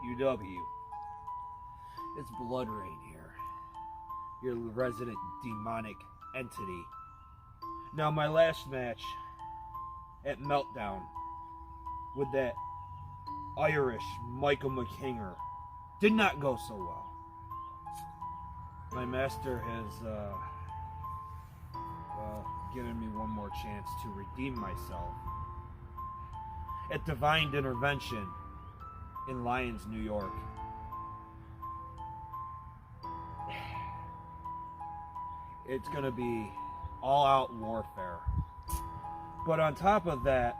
UW. It's Blood Rain here, your resident demonic entity. Now, my last match at Meltdown with that Irish Michael McKinger did not go so well. My master has given me one more chance to redeem myself at Divine Intervention in Lyons, New York. It's going to be all-out warfare. But on top of that,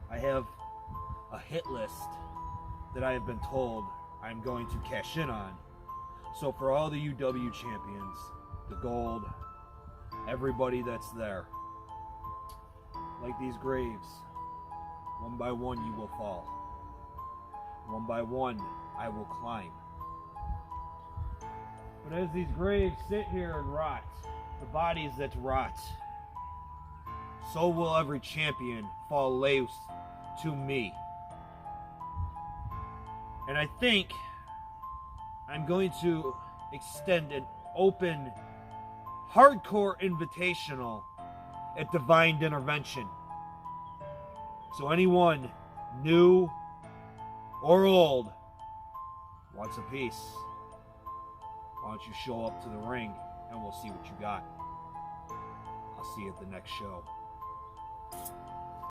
I have a hit list that I have been told I'm going to cash in on. So for all the UW champions, the gold, everybody that's there, like these graves, one by one you will fall. One by one I will climb. But as these graves sit here and rot, the bodies that rot, so will every champion fall loose to me. And I think I'm going to extend an open, hardcore invitational at Divine Intervention. So anyone new or old wants a piece, why don't you show up to the ring and we'll see what you got. I'll see you at the next show.